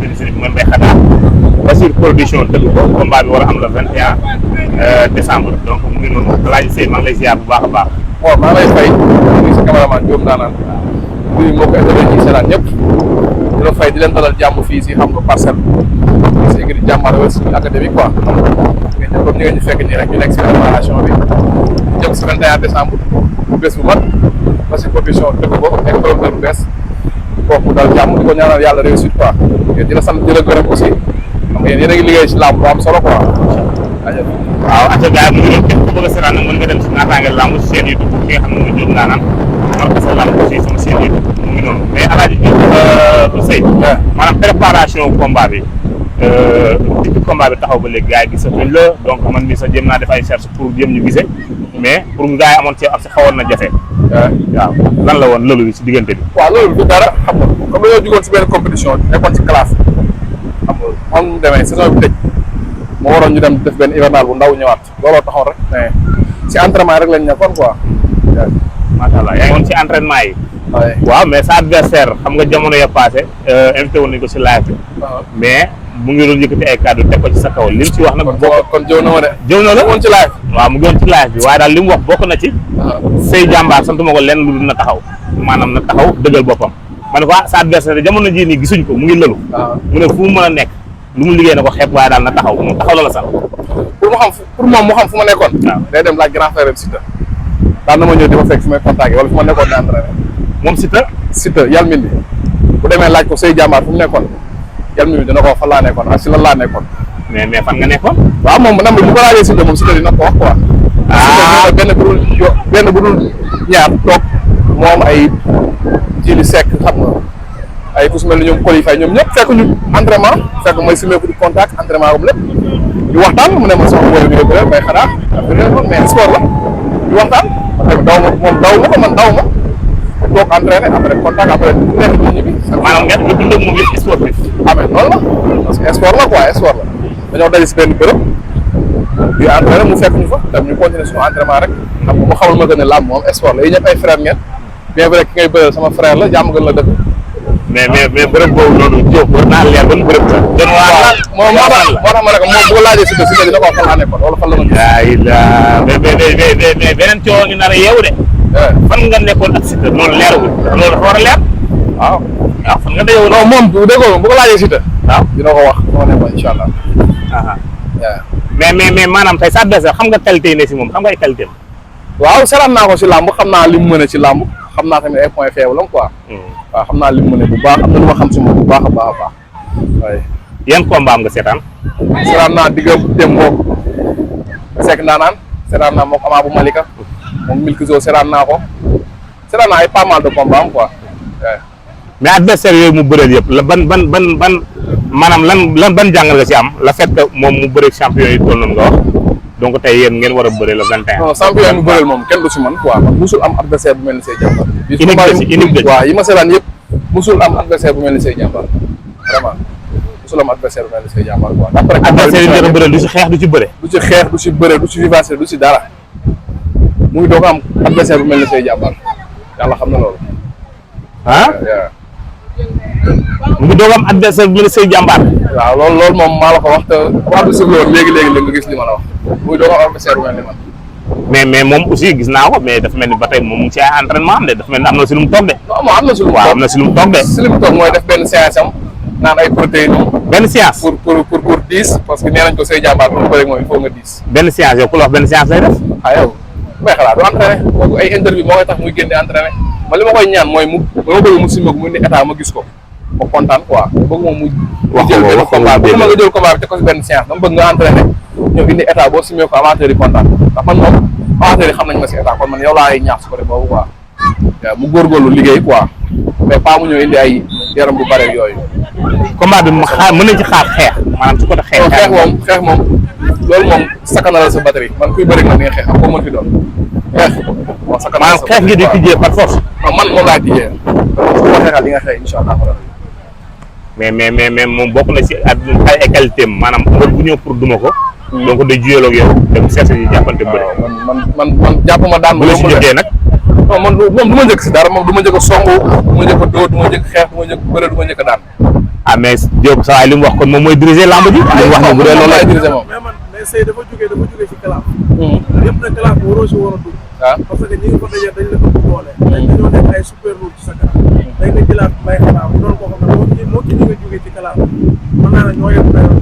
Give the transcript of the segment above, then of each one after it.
ministre bi mooy Mbaye Xadaa Basir production tëgg ko combat bi war a am le 21 décembre donc mu ngi noonu Alaaji Seye maa ngi lay ziar bu baax a baax. waaw maa ngi lay fay muy sa cameraman Diop daanaan nuyu mbokk internet yi seetaan ñëpp di la fay di leen dalal jàmm fii si xam nga parcelle si ngir jàmbaar wala suñu académique quoi nga ñëw comme ni nga ñu fekk nii rek ñu nekk si préparation bi jëm si 21 décembre bu bés bu mag Basir production tëgg ko nekk promoteur bu bees kooku daal jàmm di ko ñaanal yàlla réussite quoi di la sant di la gërëm aussi xam nga yéen a ngi liggéey si làmb bu am solo quoi. waaw ata gars yi mu ngi doon képp ku bëgg a seetaan nag mën nga dem si naataange lamb si seen YouTube ki nga xam ne mooy Diop Ndaanaan war kasa lamb aussi sama seen YouTube mu ngi noonu mais Alaaji Diop Seye maanaam préparation combat bi depuis combat bi taxaw ba léegi gars yi gisatuñ la donc man mi sax jéem naa def ay cherche pour jéem ñu gisee mais pour gars yi amoon ci ab si xawoon na jafe waaw lan la woon loolu si diggante bi waaw loolu du dara xam nga comme dañoo jugoon si benn compétition nekkoon ci classe xam nga xam mu demee saison bi tëj moo waroon ñu dem def benn hivernal bu ndaw ñëwaat looloo taxoon rek mais si entraînement rek lañ nekkoon quoi. macha allah yaa ngi woon ci entraînement yi. waaw mais sa adversaire xam nga jamono ya passé invité woon nañu ko si live bi. mais mu ngi doon yëkkati ay kàddu teg ko ci sa kaw li mu ci wax nag. kon jëw na ma de. jëw na la woon ci live. waaw mu ngi woon ci live bi waaye daal li mu wax bokk na ci. say jàmbaar sant ma ko lenn lu dul na taxaw maanaam na taxaw dëggal boppam. ma ne ko sa adversaire jamono jii nii gisuñ ko mu ngi lëlu. mu ne fu mu mën a nekk. lu mu liggéey na ko xeeb waaye daal na taxaw moom taxaw la la sax pour moom mu xam fu ma nekkoon. waaw day dem laaj grand frère Siteu daan na ma ñëw di ma fekk fi may contacté wala fu ma nekkoon di entraîné. moom Siteu yàlla min bi bu demee laaj ko say jàmbaar fu mu nekkoon yàlla min bi dina ko wax fan laa nekkoon ak si lan laa nekkoon. mais fan nga nekkoon. waaw moom nam bu ko laajee Siteu moom Siteu dina ko wax quoi. benn bu dul ñaar toog moom ay jili sekk xam nga. ay ku su mel ni ñoom qualifié ñoom ñëpp fekk ñu entraînement fekk mooy simeeku di contact entraînement comme lépp ñu waxtaan mu ne ma sama booy bi nga bëre Mbaye Xadaa mais sport la ñu waxtaan daw ma moom daw ma ko man daw ma toog entraîné après contact après nekk ñu ñibbi. maanaam ngeen nga dund ak moom yëpp sportif. ah mais noonu la parce que sport la quoi sport la dañoo daje si benn bërëb di entraîné mu fekk ñu fa tam ñu continuer suñu entraînement rek xam nga mu xamal ma que ne làmb moom sport la yi ñëpp ay frère ngeen bien vrai ki ngay bëreel sama frère la jàmm gën la dëkk. mais bërëb boobu noonu Diop war naa leer ban bërëb la. moom moo tax ma ne ko moom bu ko laajee Siteu dina ko wax fan laa nekkoon wala fan la ma gis. mais beneen coono ngi nar a yeewu de. fan nga nekkoon ak Siteu loolu leeragul loolu dafa war a leer. waaw fan nga dayoo. non moom bu déggoo bu ko laajee Siteu. waaw dina ko wax moo nekkoon incha allah. mais maanaam tey sa adversaire xam nga qualité yi ne si moom xam nga ay qualité am. waaw seetaan naa ko si làmb xam naa li mu mën a ci làmb xam naa tamit ay point faible am quoi. waaw xam naa li mu mën bu baax am na lu ma xam si moom bu baax a baax a baax. waaye. yan combat am nga seetaan. seetaan naa diggante moom Seck Ndaanaan seetaan naa moom Ama bu Malika moom Milkzo seetaan naa ko seetaan naa ay pas mal de combat am quoi. mais adversaire yooyu mu bëreel yëpp la ban maanaam lan ban jàngal nga si am la fait que moom mu bëreeg champion yi toll noonu nga wax donc tey yéen ngeen war a bëre le 21. non champion yi mu bëreel moom kenn du si man quoi musul am adversaire bu mel ni Seye Jàmbaar. unique waaw yi ma seetaan yëpp musul am adversaire bu mel ni Seye Jàmbaar vraiment musul am adversaire bu mel ni Seye Jàmbaar quoi. d'après adversaire yi ngeen a bëreel du si xeex du ci bëre. du ci xeex du ci bëre du ci vivacité du ci dara mu ngi doog am adversaire bu mel ni Seye Jàmbaar yàlla xam na loolu. mu ngi doog am adversaire bu mel ni Seye Jàmbaar. waaw loolu moom maa la ko wax te wax du sifloon léegi la nga gis li ma la wax mu ngi doog am adversaire bu mel ni man. mais moom aussi gis naa ko mais dafa mel ni ba tey moom mu ngi ci ay entraînement am de dafa mel ni am na si lu mu toog de. non moom am na si lu mu waaw am na si lu mu toog de. si lu mu toog mooy def benn séance am naan ay protéines. benn séance pour 10 parce que nee nañ ko Seye Jàmbaar pour bëri moom il faut nga 10. benn séance yow ku la wax benn séance lay def. ah yow may xalaat du entraîné kooku ay interview moo koy tax muy génne entraîné man li ma koy ñaan mooy mu dama bëgg mu simmeeku mu indi état ma gis ko ma kontaan quoi bëgg moom mu jël benn combat bëgg ma nga jël combat bi te ko si benn séance dama bëgg nga entraîné ñëw indi état boo simmeeku ko amateur yi kontaan ndax man moom amateur yi xam nañ ma si état kon man yow laa ay ñaax su ko def boobu quoi waaw mu góorgóorlu liggéey quoi mais pas mu ñëw indi ay yaram bu bare yooyu. combat bi mu xaar mën nañ ci xaar xeex maanaam su ko def xeex moom loolu moom sakkanalal sa batterie man kuy bëri man di nga xeex ak koo mën fi doon xeex bon sakkanalal sa xeex ngi di tijjee par force. non man moom laa tijjee su ma xeexal di nga xeex incha allah. mais moom bokk na ci ay qualité am maanaam mbër bu ñëw pour duma ko. donc day juyaloo ak yow dem seet si jàppante bëri. man jàpp ma daan. bu la si jógee nag. non man moom du ma njëkk si dara moom du ma njëkk a songu du ma njëkk a dóor du ma njëkk xeex du ma njëkk bëre du ma njëkk a daan ah mais Diop sa waay li mu wax kon moom mooy diriger lamb ji. li mu wax ne bu dee loolu la diriger moom. mais man mais Seye dafa jógee ci classe. yëpp nag classe bi waroo si war a dugg. waaw parce que ñi nga fa dajee dañ la ëpp doole. dañoo nekk ay super lourd ci sa kanam. day nga jëlaat may xanaa bu doon koo xam ne moo ki ñi nga jógee ci classe bi mën naa ne ñoo yem dayoo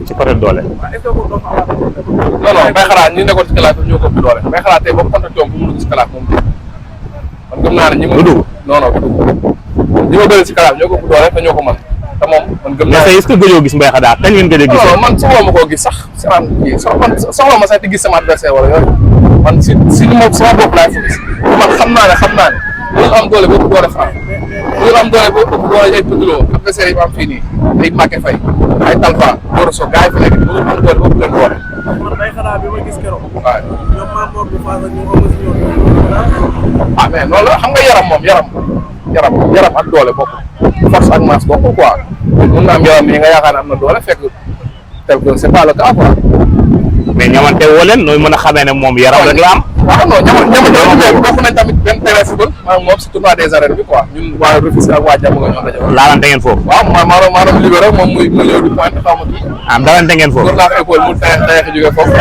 ci côté doole. waaw est-ce que ko doon xalaat non non may xalaat ñi nekkoon ci classe bi ñoo ko ëpp doole may xalaat tey boo contacté woon bu mu dugg ci classe moom man gëm naa ne ñi ma dugg non non du dugg ñi ma bëri ci classe ñoo ko ëpp doole te ñoo ko mën te moom man gëm naa mais est-ce que gëjoo gis Mbaye Khada kañ ngeen gëj a gis. non man soxla ma koo gis sax si man kii soxla ma sax di gis sama adversaire wala yooyu man si li ma sama bopp laay focus man xam naa ne ñu am doole boobu doole Franc ñu am doole boobu doole ay Pedro adversaire yi ma am fii nii ay Mbacké Faye ay Talfa Doro Sow gars yi fa nekk ñu am doole boobu leen doole. man day xanaa bi ma gis keroog. waaw ñoom maa moor bu faasa ñu am si ñoom. ah mais loolu la xam nga yaram moom yaram ak doole bokkul force ak masse bokkul quoi mun na am yaram yi nga yaakaar ne am na doole fekk tel que c'est pas le cas quoi. mais ñamante woo leen nooy mën a xamee ne moom yaram rek la am. waaw non ñamante bokk nañ tamit benn terrain football maanaam moom si tournoi des arènes bi quoi ñun waa Rufisque ak waa Diamaguène ñoo daje. laalante ngeen foofu. waaw maanaam libéré moom muy ñëw di pointe xaw ma kii. ah dalante ngeen foofu. door naa ko école mu tey jógee foofu.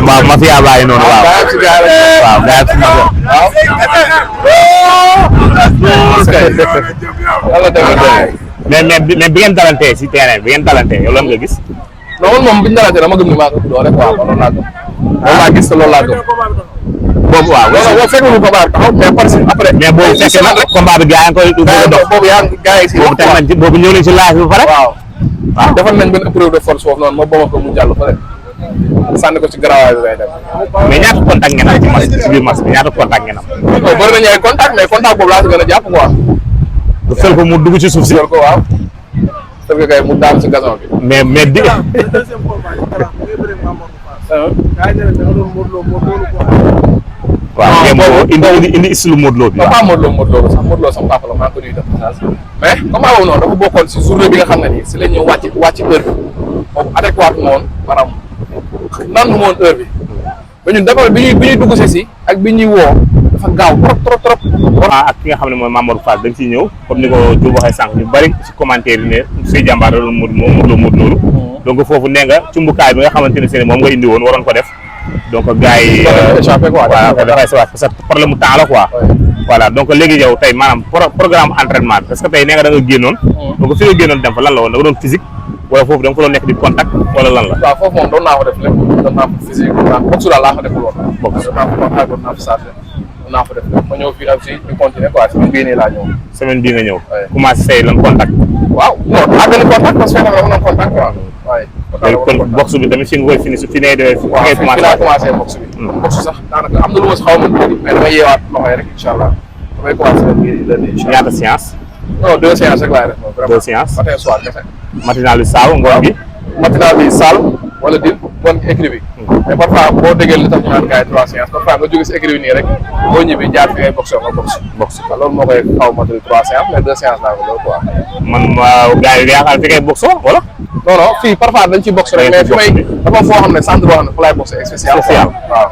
waaw mafia baa ngi noonu waaw. gaa si gaa rek. waaw gaa si mafia. waaw. yàlla demee mais bi ngeen dalantee si terrain bi ngeen dalantee yow lan nga gis. non man moom biñu dalantee dama gëm ni maa ko doole quoi loolu laa gëm. loolu laa gis te loolu laa gëm. boobu waaw. boobu fekk na combat bi taxaw mais parce que après. mais boobu fekk na combat bi gaa yi koy bëgg a dox. boobu yaa gaa yi si boobu teg nañ ci boobu ñëw nañ ci laaj bi ba pare. waaw waaw defal nañ benn épreuve de force foofu noonu ma bama ko mu jàll pare sànni ko ci garawaay bi lay dem. mais ñaata contact ngeen am ci match ci biir match bi ñaata contact ngeen am. non bëri nañu ay contact mais contact boobu laa si gën a jàpp quoi. bu fël ko mu dugg ci suuf si. jël ko waaw. def nga kay mu daam si gazon bi. mais di. le deuxième combat yi kala ngay bëre maa moor bu faasa. gaa yi ne da nga doon Modou Lo ko waaw ngeen boobu indi istilu Modou Lo bi. waaw Modou Lo sax Modou Lo sama papa la maa ngi ko nuyu def message mais combat boobu noonu dafa bokkoon si journée bi nga xam ne nii si la ñu wàcc heure bi boobu adéquat mu woon maanaam nan mu woon heure bi ba ñun dafa bi ñuy dugg si ak bi ñuy woo dafa gaaw trop. ak ki nga xam ne mooy Mamadou Fall dañ ciy ñëw comme ni ko Diop waxee sànq ñu bari ci commentaire yi ne Sey Jàmbaar loolu Modou Lo loolu donc foofu nee nga cumbukaay bi nga xamante ne seen moom nga indi woon waroon ko def donc gars yi échappé quoi dafay sa parce que problème mu temps la quoi voilà donc léegi yow tey maanaam programme entraînement bi parce que tey nee nga da nga génnoon donc fi nga génnoon dem fa lan la woon da nga doon physique wala foofu da nga fa doon nekk di contact wala lan la waaw foofu moom doon naa ko def lépp doon naa ko physique doon naa ko boxe daal laa ko deful woon boxe doon naa ko contact doon naa ko chargé doon naa ko def lépp ma ñëw fii aussi ñu continuer quoi semaine bii nii laa ñëw semaine bii nga ñëw commencé say lan contact waaw non àggali contact parce que fekk na dama doon contact quoi waaye léegi kon boxe bi tamit fi nga koy fini fi ngay defee fi ngay fi laa commencé boxe bi boxe sax daanaka am na lu ma si xaw ma tuuti mais damay yeewaat loxo yi rek incha allah damay commencé ñaata séance non 2 séances rek laay def moom vraiment 2 séances matin soir kese matinal bi saaw ngoon gi matinal bi salle wala din bon écrit bi mais parfois boo déggee li tax ñu naan gars yi 3 séances parfois nga jóge si écrit bi nii rek boo ñibbi jaar fi ngay boxe nga boxe loolu moo koy xaw matal 3 séances mais 2 séances laa ko loolu quoi man gars yi yaakaar fi ngay boxe wala non fii parfois dañ ciy boxe rek mais fi may dafa foo xam ne centre boo xam ne fa laay boxe spécial waaw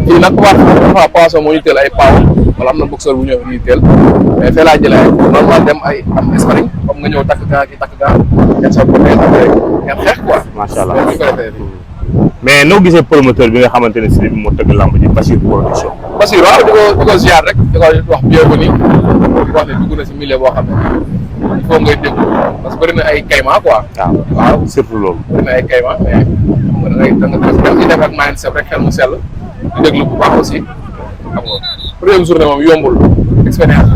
fii nag parfois poisson moo ñu teel ay paaw wala am na boxeur bu ñëw ñuy teel mais fee laa jëlee ay normal dem ay am sparring comme nga ñëw takk gaa ki takk gaa ngeen soog ko tey ngeen xeex quoi macha allah ñu ko defee fii mais noo gisee promoteur bi nga xamante ne si moo tëgg lamb ji Bachir production Bachir waaw di ko ziar rek di ko wax bienvenue di wax ne dugg na si milieu boo xam ne il faut ngay déglu parce que bëri na ay kayma quoi waaw surtout loolu bëri na ay kayma mais da nga ci def ak mindset rek xel mu sell di déglu bu baax aussi xam nga première journée moom yombul expérience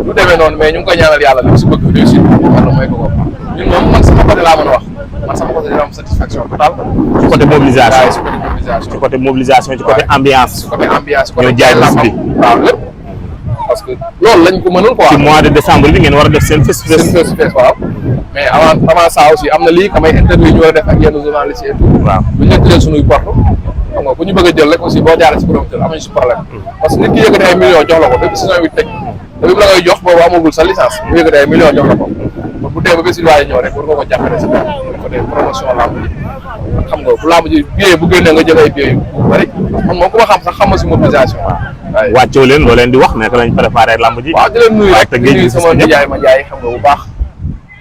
du demee noonu mais ñu ngi koy ñaanal yàlla li mu si bëgg réussir yàlla mooy ko ñun moom man sama côté laa mën a wax man sama côté dina am satisfaction totale ci côté mobilisation ci côté mobilisation ci côté ambiance ci côté ambiance ci côté ñoo jaay bis bi waaw lépp parce que loolu lañ ko mënul quoi ci mois de décembre bi ngeen war a def seen face waaw mais avant ça aussi am na lii kamay interview ñu war a def ak yenn journalistes et tout waaw bu ñu leen tëjee suñuy porte xam nga bu ñu bëgg a jël rek aussi boo jaaree si promoteur amuñu si problème parce que nit ki yëkkati ay millions jox la ko depuis saison bi teg te bi mu la koy jox boobu amagul sa licence bu yëkkati ay millions jox la ko bu dee ba bés yi waaye ñëw rek war nga ko jàppale si côté promotion lamb ji xam nga bu lamb ji billet bu génnee nga jël ay billets yu bëri man moom ku ma xam sax xam nga si mobilisation wàccoo leen loo leen di wax naka lañ préparé lamb ji. waaw di leen nuyu rek di nuyu sama nijaay ma jaay xam nga bu baax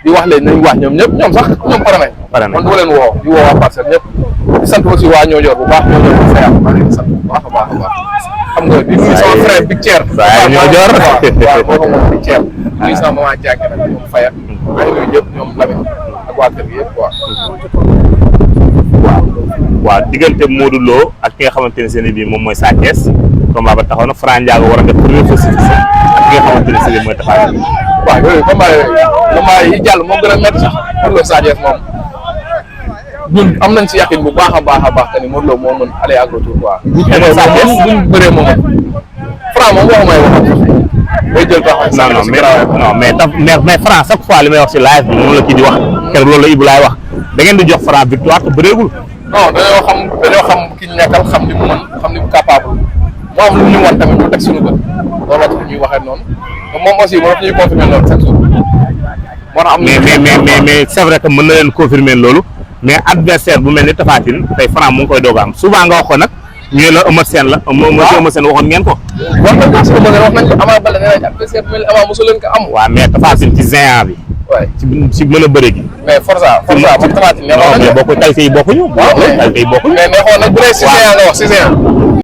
di wax leen nañ wax ñoom ñëpp ñoom sax ñoom pare nañ man du leen woo di woo waa Parcelles ñëpp di sant aussi waa Niodior bu baax Niodior bu fayal maa leen di sant bu baax a baax a baax xam nga di nuyu sama frère Big Thier waaw Niodior waaw moo ko moom Big Thier nuyu sama maman Diagne nag ñoom fayal maa ngi nuyu ñëpp ñoom Lamine ak waa kër gi yëpp quoi waaw diggante Modou Lo ak ki nga xamante ne seen bii moom mooy Sa Thiès combat ba taxaw na Franc Ndiago war a def première fois ak ki nga xamante ne seen mooy Tapha Tine. waaw yooyu combat yi jàll moo gën a métti sax Modou Lo Sa Thiès moom ñun am nañ si yaqin bu baax a baax que ni Modou Lo moo mën aller ak retour quoi. Sa Thiès buñ bëree moom Franc moom waxu may waxal sax day jël taxaw. non mais Franc chaque fois li may wax si live bi moom la kii di wax keroog loolu la Ibou laay wax da ngeen di jox Franc victoire te bëreegul. non dañoo xam ki ñu nekkal xam li mu mën xam li mu capable moo am lu ñu wan tamit ñu teg suñu bët loolu la tax ñuy waxee noonu te moom aussi moo ñuy confirmer loolu chaque jour. moo tax am mais c'est vrai que mën na leen confirmer loolu mais adversaire bu mel ni Tapha Tine tey Franc mu ngi koy doog a am souvent nga wax ko nag ñu la Eumeu Sène la Eumeu Sène waxoon ngeen ko. wax nañ ko si Eumeu Sène wax nañ ko Ama Baldé nee nañ adversaire bu mel ni Ama mosu leen ko am. waaw mais Tapha Tine ci géant bi. waay ci mën a bëre gi. mais Forza moom Tapha Tine non mais bokku qualité yi bokkuñu. waaw qualité yi bokkuñu. mais neexoon nag bu dee si géant nga wax si géant